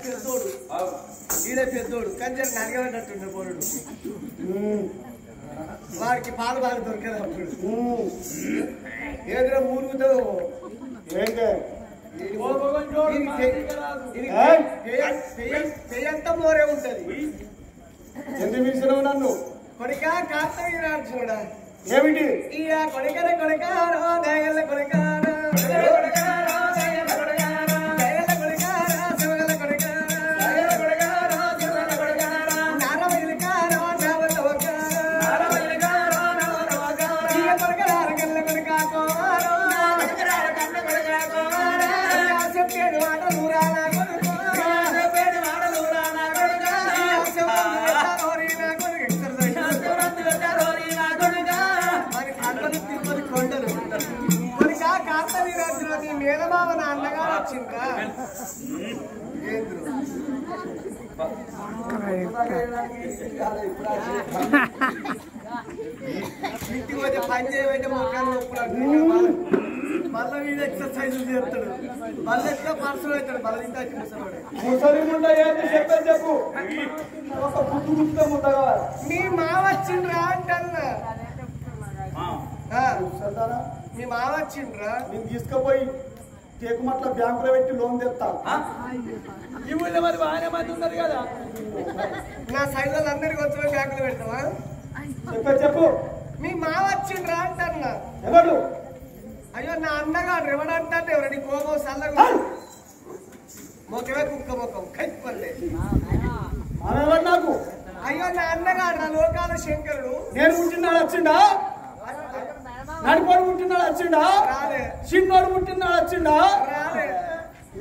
పెద్దోడు ఈడే పెద్దోడు కానీ నడగబడ్డట్టుండే పోరుడు వాడికి పాలు బాగా దొరకదు అప్పుడు ఏదో మూలుగుతో చెయ్యంతా మోరే ఉంటది. ఎందుకు పిలిచినావు నన్ను? కొడుక కార్తవీరాడు చూడ ఏమిటి ఈడ కొడుకన కొడుకారో దేగల కొడుకారో మేనమామ నాన్నగా వచ్చిందా ఇంటికి పోతే పని చేయబట్టే మొక్కలు మళ్ళీ వీడు ఎక్సర్సైజ్ చేస్తాడు మళ్ళీ ఎట్లా పర్సన్ అవుతాడు మళ్ళీ ఇంత చెప్పు మీ మావ వచ్చిండ్రా అంటన్నా మీ మావ వచ్చిండ్రా నేను తీసుకుపోయి కేకు మట్ల బ్యాంకులో పెట్టి లోన్ తెస్తా. ఈ ఊళ్ళో మరి బాగానే మంది ఉన్నారు కదా, నా సైజు అందరికి వచ్చిన బ్యాంకులో పెడతావా? చెప్పు మీ మావ వచ్చిండ్రా అంటన్నా. ఎవడు? అయ్యో నా అన్నగాడు ఎవడంటే ఎవరని కోపం సల్లగా మొక్కవే కుక్క మొక్కం కైపల్లే ఆమెవాడు నాకు. అయ్యో నా అన్నగాడు నా లోకాల శంకరుడు. నేను పుట్టినాడు వచ్చిండా? నడిపోడు పుట్టినాడు వచ్చిండా? రాలే. చిన్నోడు పుట్టినాడు వచ్చిండా? రాలే.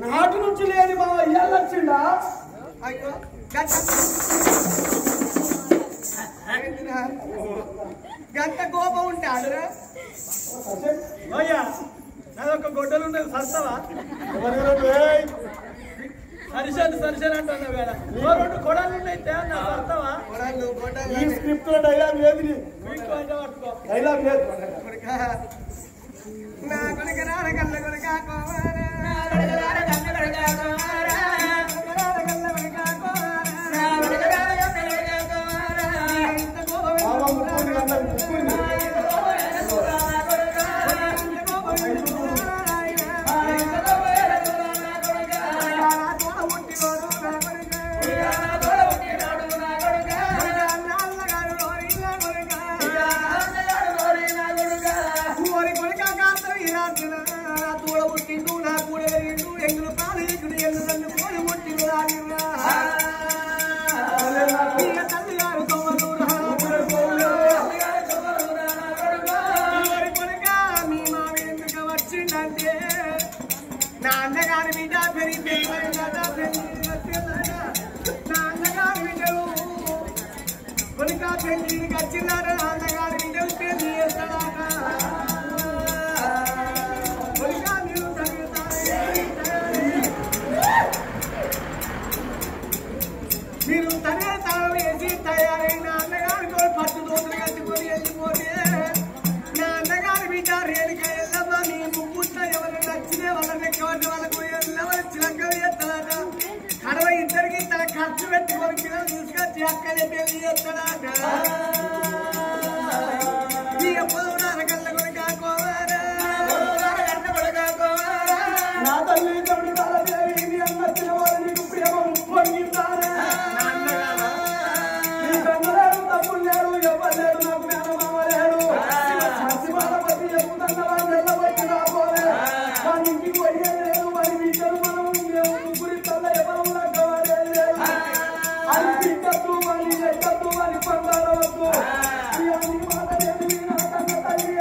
నాటి నుంచి లేని మా ఇయ్యాలు వచ్చిండా? అయ్యో గంట కోపం ఉంటాడురా. నాదొక గొడ్డలు ఉండదు సస్తావా? సరిసరి సరిసరి అంటున్నావు కదా, రెండు కొడాలు ఉన్నాయి సస్తావా? ఈ స్క్రిప్ట్ లో డైలాగ్ లేదు, డైలాగ్ లేదు. నా కొడుక రాడ కళ్ళ కొడుక మీరు తనే తల వేసి తయారైన అన్నగారితో పట్టు దోతులు కట్టుకొని వెళ్ళిపోతే నా అన్నగారి బిడ్డ రేణుక ఎల్లమ్మ నీ ముగ్గుట్ల ఎవరు నచ్చినే వాళ్ళని ఎక్కబట్టి వాళ్ళకు ఎల్లవరు చిలక ఎత్తలాట కడవ ఇద్దరికి తన ఖర్చు పెట్టుకొని పిల్లలు తీసుకొచ్చి అక్కడే పెళ్లి చేస్తాడాట. ఈ ఎప్పుడు కళ్ళ కూడా కాకోవారా నా తల్లి తమిళ అన్నచ్చిన వాళ్ళు నీకు ప్రేమ పొందిస్తారా? నీ కన్నలేడు తప్పులు లేడు ఎవరు లేడు నాకు మేనమామ లేడు. శివాలపతి చెప్పుతున్న వాళ్ళు వెళ్ళబట్టి రాబోలే వాడి ఇంటికి పోయే లేదు. వాడి బిడ్డలు మనం ముగ్గురి తల్ల ఎవరు లెక్కవాడే లేదు. అది బిడ్డద్దు వాడి లెక్కద్దు వాడి పందాల వద్దు. మాట లేదు నా కన్న తల్లి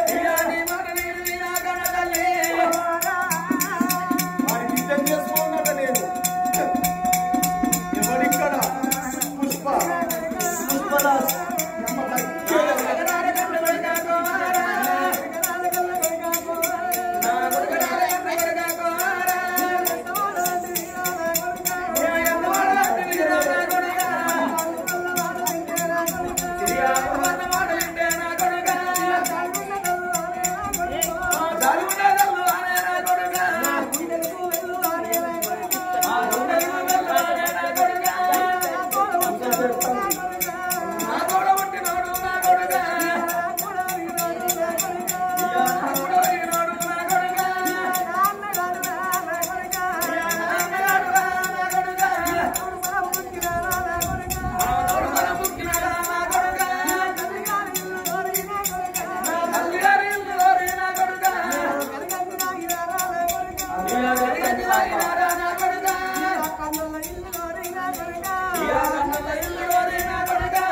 కన్నుల ఇల్లు కోరినా కొడుకా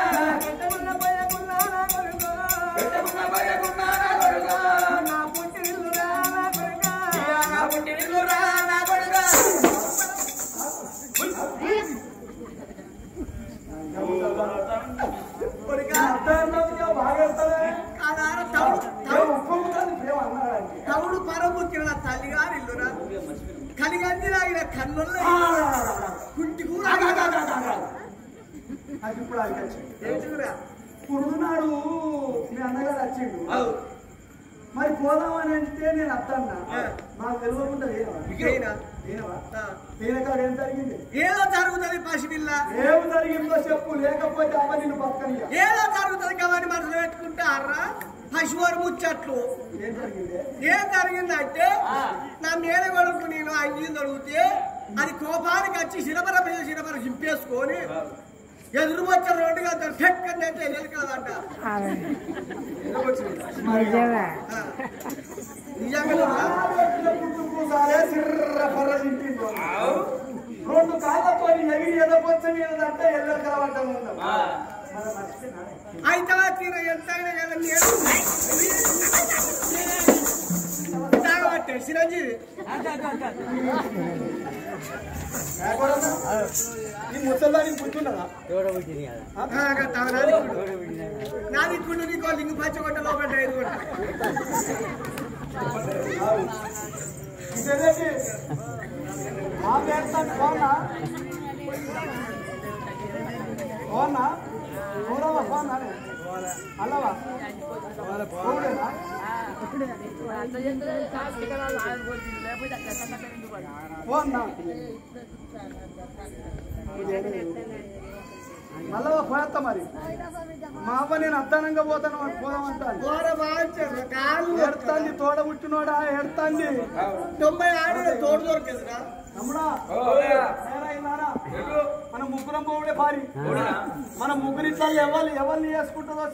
నా పుట్టిల్లు రా నా కొడుకా తవుడు పరముక్కిన తల్లిగారి ఇల్లురా కలిగంది లాగిన కన్నుల కుంటి కూడా పురుడు నాడు మీ అన్నగారు వచ్చిండు మరి పోదామని అంటే నేను అత్తన్నా నాకు తెలియకుండా తేనకాడ ఏం జరిగింది ఏదో జరుగుతుంది పసిపిల్ల ఏం జరిగిందో చెప్పు లేకపోతే అమ్మ నిన్ను పక్కన ఏదో జరుగుతుంది కాబట్టి మనసులో పెట్టుకుంటారా పశువారు ముచ్చట్లు ఏం జరిగింది ఏం జరిగిందంటే నా మేడ కొడుకు నేను అయ్యి దొరికితే అది కోపానికి వచ్చి శిరబర చింపేసుకొని ఎదురు వచ్చిన రోడ్డుగా చెక్కని అంటే వెళ్ళి కాదంట రెండు కాళ్ళతో ఎగిరి ఎదపొచ్చ అంటే ఎల్లరు కావంట అయితే తీర ఎంతైనా కదా తాగబట్టే చిరంజీవి ఈ ముసల్దానికి కూర్చున్నదా నాది ఇప్పుడు నీకో లింగు పచ్చగొట్ట లోపల 5 కొట్ట ఇదేంటి మా వేస్తాను పోనా పోనా పోరావా పోనా అల్లవా పోడేనా పోనా అల్లవా పోయేస్తా మరి మా అవ్వ నేను అద్దానంగా పోతాను పోదామంటాను ఎడతాంది తోడ పుట్టినోడా ఎడతాంది 90 ఆడిన తోడు దొరికేదిరా తమ్ముడా మన ముగ్గురం పోవుడే భారీ మన ముగ్గురిట్లా ఎవరిని వేసుకుంటుందో